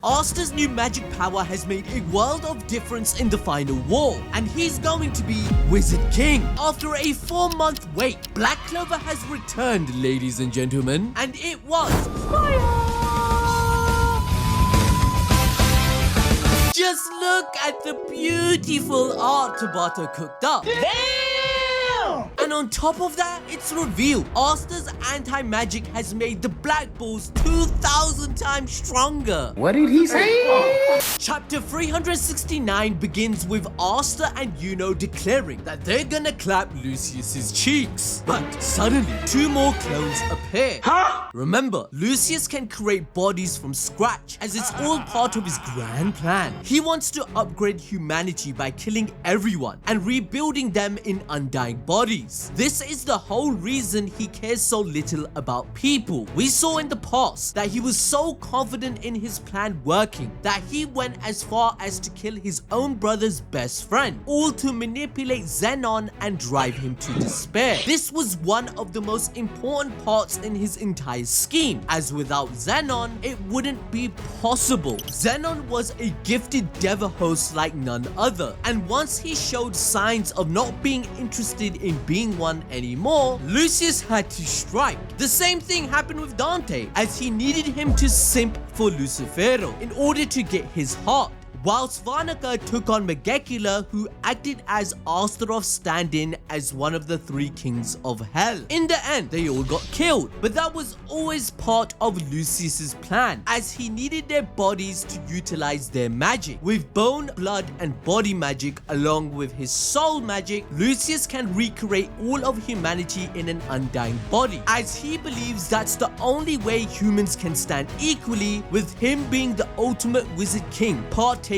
Asta's new magic power has made a world of difference in the final war, and he's going to be Wizard King. After a 4-month wait, Black Clover has returned, ladies and gentlemen, and it was fire! Just look at the beautiful art Tabata cooked up. Damn! And on top of that, it's revealed Asta's anti-magic has made the Black Balls 2,000 times stronger. What did he say? Chapter 369 begins with Asta and Yuno declaring that they're gonna clap Lucius's cheeks. But suddenly, 2 more clones appear. Huh? Remember, Lucius can create bodies from scratch, as it's all part of his grand plan. He wants to upgrade humanity by killing everyone and rebuilding them in undying bodies. This is the whole reason he cares so little about people. We saw in the past that he was so confident in his plan working that he went as far as to kill his own brother's best friend, all to manipulate Zenon and drive him to despair. This was one of the most important parts in his entire scheme, as without Zenon, it wouldn't be possible. Zenon was a gifted Deva host like none other, and once he showed signs of not being interested in being one anymore, Lucius had to strike. The same thing happened with Dante, as he needed him to simp for Lucifero in order to get his heart. Whilst Varnaka took on Megekula, who acted as Astaroth's stand-in as one of the 3 kings of hell. In the end, they all got killed, but that was always part of Lucius's plan, as he needed their bodies to utilize their magic. With bone, blood, and body magic along with his soul magic, Lucius can recreate all of humanity in an undying body, as he believes that's the only way humans can stand equally, with him being the ultimate wizard king, partaking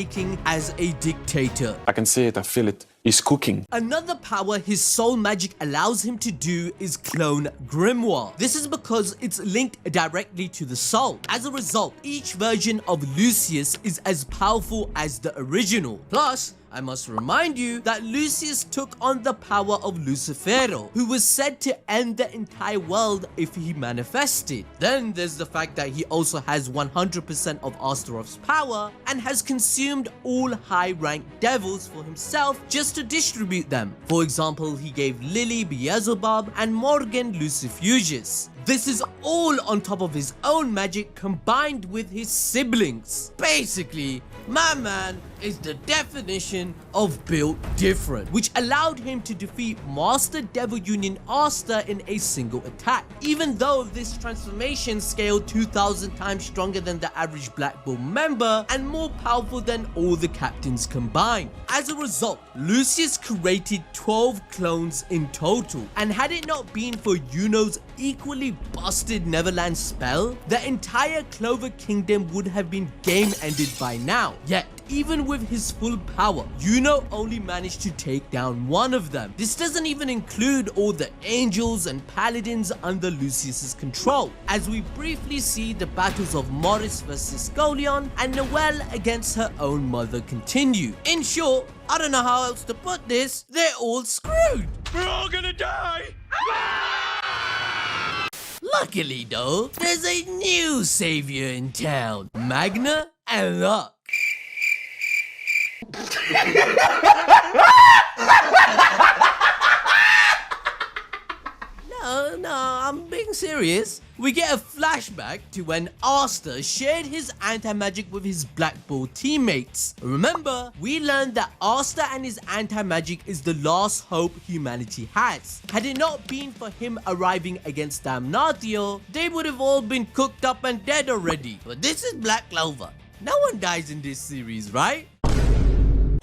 as a dictator. I can see it, I feel it. He's cooking. Another power his soul magic allows him to do is clone Grimoire. This is because it's linked directly to the soul. As a result, each version of Lucius is as powerful as the original. Plus, I must remind you that Lucius took on the power of Lucifero, who was said to end the entire world if he manifested. Then there's the fact that he also has 100% of Astaroth's power and has consumed all high-ranked devils for himself just to distribute them. For example, he gave Lily Beelzebub and Morgan Lucifugius. This is all on top of his own magic combined with his siblings. Basically, my man is the definition of built different, which allowed him to defeat Master Devil Union Asta in a single attack, even though this transformation scaled 2,000 times stronger than the average Black Bull member and more powerful than all the captains combined. As a result, Lucius created 12 clones in total, and had it not been for Yuno's equally busted Neverland spell, the entire Clover Kingdom would have been game ended by now. Yet, even with his full power, Yuno only managed to take down one of them. This doesn't even include all the angels and paladins under Lucius's control, as we briefly see the battles of Morris versus Scolion and Noelle against her own mother continue. In short, I don't know how else to put this, they're all screwed. We're all gonna die! Luckily though, there's a new savior in town, Magna and Luck. No, I'm being serious. We get a flashback to when Asta shared his anti-magic with his Black Bull teammates. Remember, we learned that Asta and his anti-magic is the last hope humanity has. Had it not been for him arriving against Damnatio, they would have all been cooked up and dead already. But this is Black Clover. No one dies in this series, right?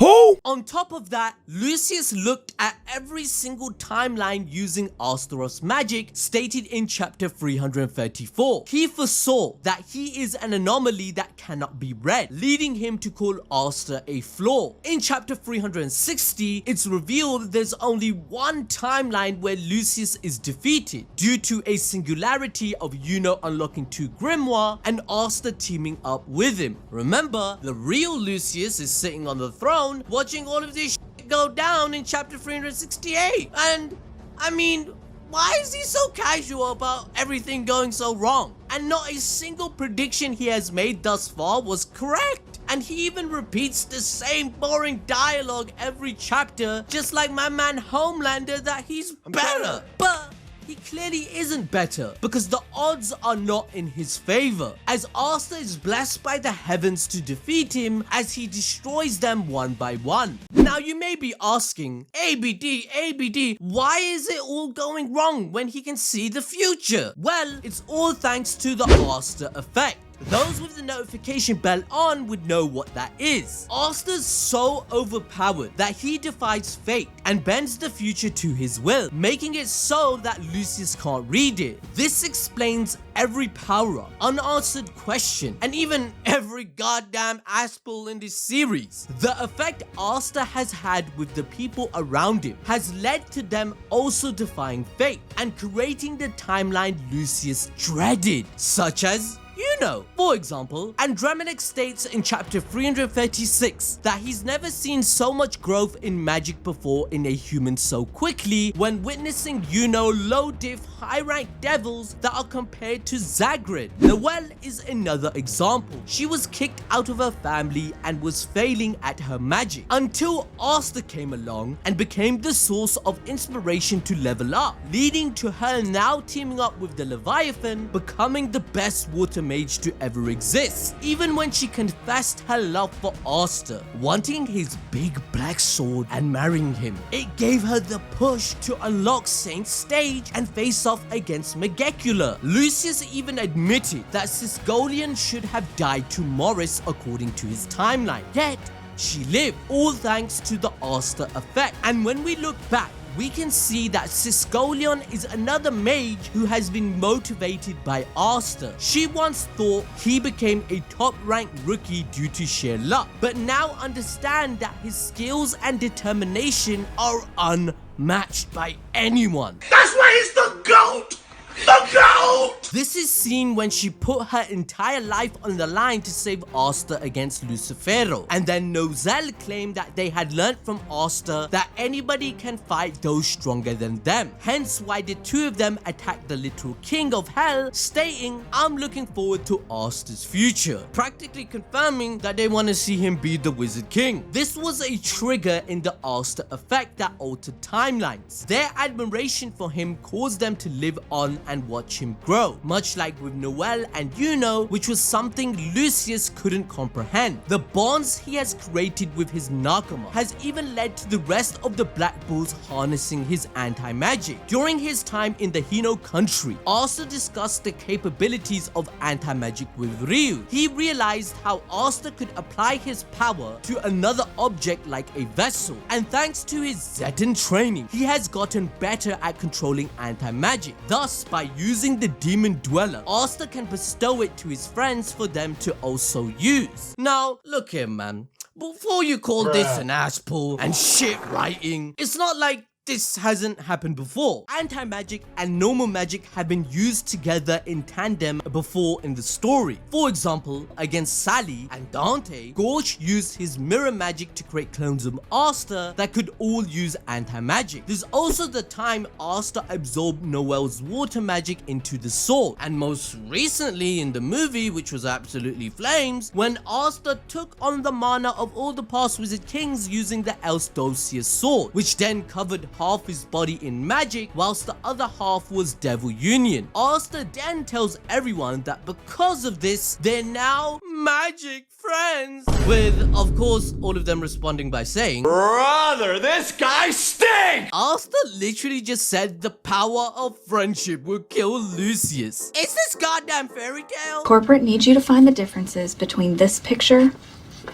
Who? On top of that, Lucius looked at every single timeline using Astaroth's magic stated in chapter 334. He foresaw that he is an anomaly that cannot be read, leading him to call Asta a flaw. In chapter 360, it's revealed there's only one timeline where Lucius is defeated due to a singularity of Yuno unlocking 2 Grimoire and Asta teaming up with him. Remember, the real Lucius is sitting on the throne watching all of this shit go down in chapter 368. And I mean, why is he so casual about everything going so wrong? And not a single prediction he has made thus far was correct. And he even repeats the same boring dialogue every chapter, just like my man Homelander that he's better. But he clearly isn't better, because the odds are not in his favor, as Asta is blessed by the heavens to defeat him as he destroys them one by one. Now you may be asking, ABD, why is it all going wrong when he can see the future? Well, it's all thanks to the Asta effect. Those with the notification bell on would know what that is. Asta's so overpowered that he defies fate and bends the future to his will, making it so that Lucius can't read it. This explains every power-up, unanswered question, and even every goddamn ass-pull in this series. The effect Asta has had with the people around him has led to them also defying fate and creating the timeline Lucius dreaded, such as, you know. For example, Andromeda states in chapter 336 that he's never seen so much growth in magic before in a human so quickly when witnessing, you know, low diff, high rank devils that are compared to Zagreed. Noelle is another example. She was kicked out of her family and was failing at her magic until Asta came along and became the source of inspiration to level up, leading to her now teaming up with the Leviathan, becoming the best water mage to ever exist, even when she confessed her love for Asta, wanting his big black sword and marrying him. It gave her the push to unlock Saint's stage and face off against Megacula. Lucius even admitted that Sisgolian should have died to Morris according to his timeline, yet she lived, all thanks to the Asta effect. And when we look back, we can see that Sisgolian is another mage who has been motivated by Asta. She once thought he became a top-ranked rookie due to sheer luck, but now understand that his skills and determination are unmatched by anyone. That's why he's the GOAT! The GOAT! This is seen when she put her entire life on the line to save Asta against Lucifero, and then Nozel claimed that they had learnt from Asta that anybody can fight those stronger than them, hence why the two of them attacked the literal king of hell, stating, "I'm looking forward to Asta's future," practically confirming that they want to see him be the Wizard King. This was a trigger in the Asta effect that altered timelines. Their admiration for him caused them to live on and watch him grow, much like with Noelle and Yuno, which was something Lucius couldn't comprehend. The bonds he has created with his Nakama has even led to the rest of the Black Bulls harnessing his anti-magic. During his time in the Hino country, Asta discussed the capabilities of anti-magic with Ryu. He realized how Asta could apply his power to another object like a vessel, and thanks to his Zetan training, he has gotten better at controlling anti-magic. Thus, by using the Demon Dweller, Asta can bestow it to his friends for them to also use. Now, look here, man. Before you call this an ass pull and shit writing, it's not like this hasn't happened before. Anti-magic and normal magic have been used together in tandem before in the story. For example, against Sally and Dante, Gorge used his mirror magic to create clones of Asta that could all use anti-magic. There's also the time Asta absorbed Noelle's water magic into the sword, and most recently in the movie, which was absolutely flames, when Asta took on the mana of all the past Wizard Kings using the Elsdosius sword, which then covered half his body in magic whilst the other half was Devil Union. Asta then tells everyone that because of this, they're now magic friends, with of course all of them responding by saying, Brother, this guy stinks! Asta literally just said the power of friendship will kill Lucius. Is this goddamn fairy tale? Corporate needs you to find the differences between this picture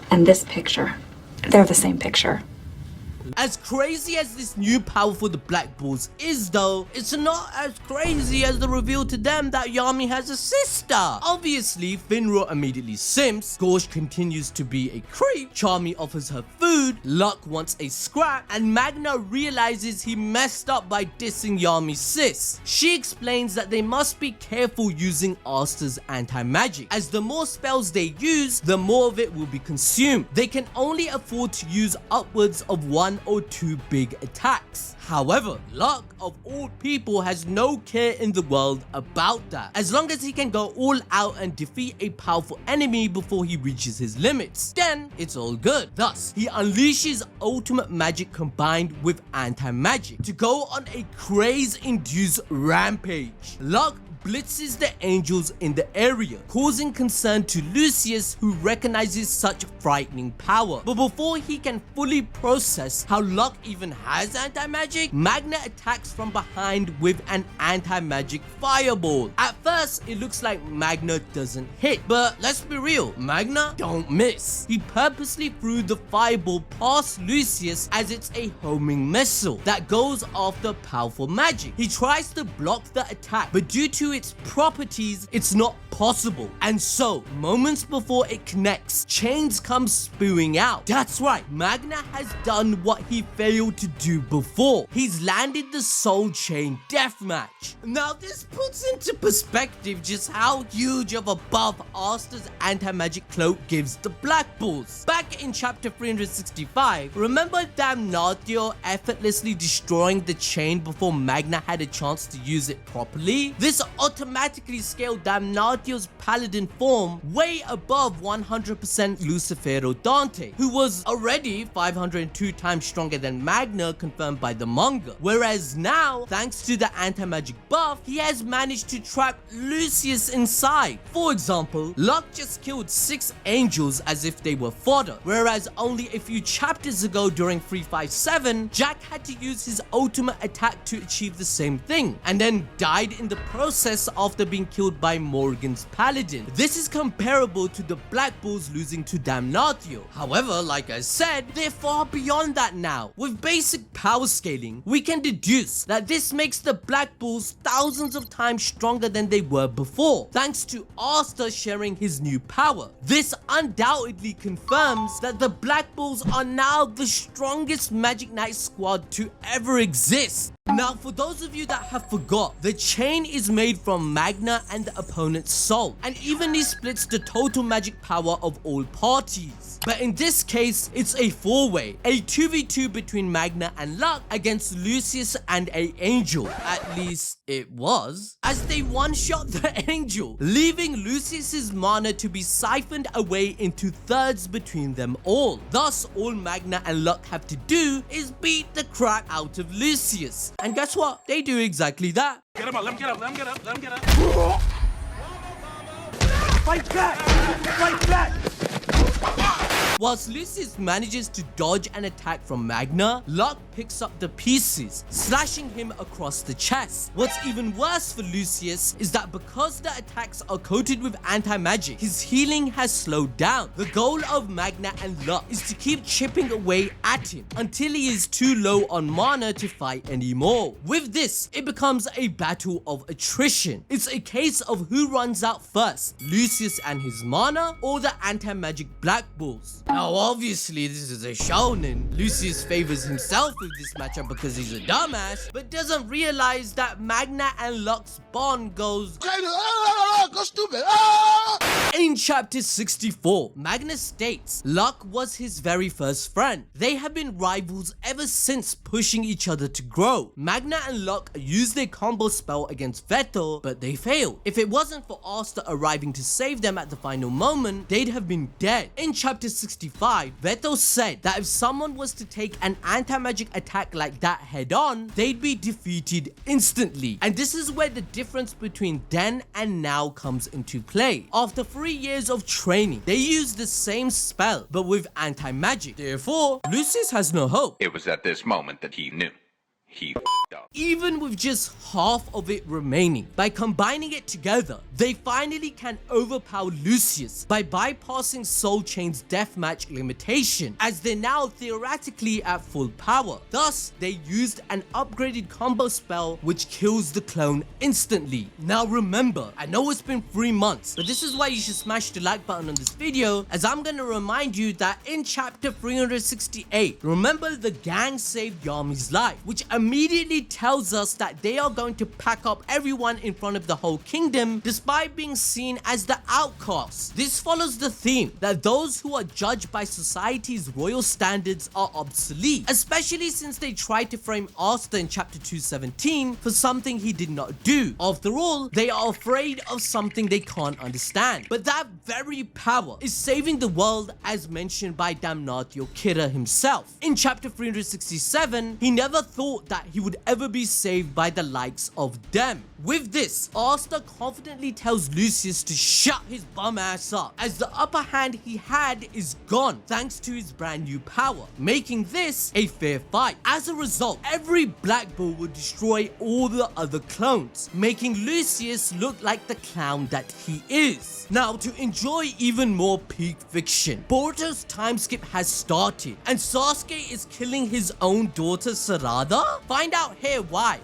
and this picture. They're the same picture. As crazy as this new power for the Black Bulls is though, it's not as crazy as the reveal to them that Yami has a sister. Obviously, Finro immediately simps, Gorge continues to be a creep, Charmy offers her food, Luck wants a scrap, and Magna realizes he messed up by dissing Yami's sis. She explains that they must be careful using Asta's anti-magic, as the more spells they use, the more of it will be consumed. They can only afford to use upwards of 1 or two big attacks. However, Luck of all people has no care in the world about that, as long as he can go all out and defeat a powerful enemy before he reaches his limits, then it's all good. Thus, he unleashes ultimate magic combined with anti-magic to go on a craze-induced rampage. Luck blitzes the angels in the area, causing concern to Lucius, who recognizes such frightening power. But before he can fully process how Luck even has anti-magic, Magna attacks from behind with an anti-magic fireball. At first, it looks like Magna doesn't hit, but let's be real, Magna don't miss. He purposely threw the fireball past Lucius as it's a homing missile that goes after powerful magic. He tries to block the attack, but due to its properties, it's not possible. And so, moments before it connects, chains come spewing out. That's right, Magna has done what he failed to do before. He's landed the Soul Chain Deathmatch. Now, this puts into perspective just how huge of a buff Asta's anti-magic cloak gives the Black Bulls. Back in chapter 365, remember Damnatio effortlessly destroying the chain before Magna had a chance to use it properly? This automatically scaled Damnatio's paladin form way above 100% Lucifero Dante, who was already 502 times stronger than Magna, confirmed by the manga. Whereas now, thanks to the anti-magic buff, he has managed to trap Lucius inside. For example, Luck just killed 6 angels as if they were fodder, whereas only a few chapters ago during 357, Jack had to use his ultimate attack to achieve the same thing, and then died in the process after being killed by Morgan's paladin. This is comparable to the Black Bulls losing to Damnatio. However, like I said, they're far beyond that now. With basic power scaling, we can deduce that this makes the Black Bulls thousands of times stronger than they were before, thanks to Asta sharing his new power. This undoubtedly confirms that the Black Bulls are now the strongest Magic Knight squad to ever exist. Now, for those of you that have forgot, the chain is made from Magna and the opponent's soul, and evenly splits the total magic power of all parties. But in this case, it's a 4-way, a 2v2 between Magna and Luck against Lucius and a angel. At least it was, as they one-shot the angel, leaving Lucius's mana to be siphoned away into thirds between them all. Thus, all Magna and Luck have to do is beat the crap out of Lucius. And guess what? They do exactly that. Get him up, let him get up, let him get up, let him get up. Fight back! Fight back! Whilst Lucius manages to dodge an attack from Magna, Luck picks up the pieces, slashing him across the chest. What's even worse for Lucius is that because the attacks are coated with anti-magic, his healing has slowed down. The goal of Magna and Luck is to keep chipping away at him until he is too low on mana to fight anymore. With this, it becomes a battle of attrition. It's a case of who runs out first, Lucius and his mana, or the anti-magic Black Bulls. Now obviously this is a shonen. Lucius favors himself with this matchup because he's a dumbass, but doesn't realize that Magna and Luck's bond goes Go stupid! In chapter 64, Magna states Luck was his very first friend. They have been rivals ever since, pushing each other to grow. Magna and Luck used their combo spell against Vettel, but they failed. If it wasn't for Asta arriving to save them at the final moment, they'd have been dead. In chapter 65, Vettel said that if someone was to take an anti-magic attack like that head on, they'd be defeated instantly. And this is where the difference between then and now comes into play. After 3 years of training, they use the same spell, but with anti-magic. Therefore, Lucius has no hope. It was at this moment that he knew. He f***ed up. Even with just half of it remaining, by combining it together, they finally can overpower Lucius by bypassing Soul Chain's deathmatch limitation, as they're now theoretically at full power. Thus, they used an upgraded combo spell which kills the clone instantly. Now remember, I know it's been 3 months, but this is why you should smash the like button on this video, as I'm gonna remind you that in chapter 368, remember the gang saved Yami's life, which immediately tells us that they are going to pack up everyone in front of the whole kingdom despite being seen as the outcasts. This follows the theme that those who are judged by society's royal standards are obsolete, especially since they tried to frame Asta in chapter 217 for something he did not do. After all, they are afraid of something they can't understand. But that very power is saving the world, as mentioned by Damnatio Kira himself. In chapter 367, he never thought that he would ever be saved by the likes of them. With this, Asta confidently tells Lucius to shut his bum ass up, as the upper hand he had is gone thanks to his brand new power, making this a fair fight. As a result, every Black Bull would destroy all the other clones, making Lucius look like the clown that he is. Now, to enjoy even more peak fiction, Boruto's time skip has started, and Sasuke is killing his own daughter Sarada? Find out here why.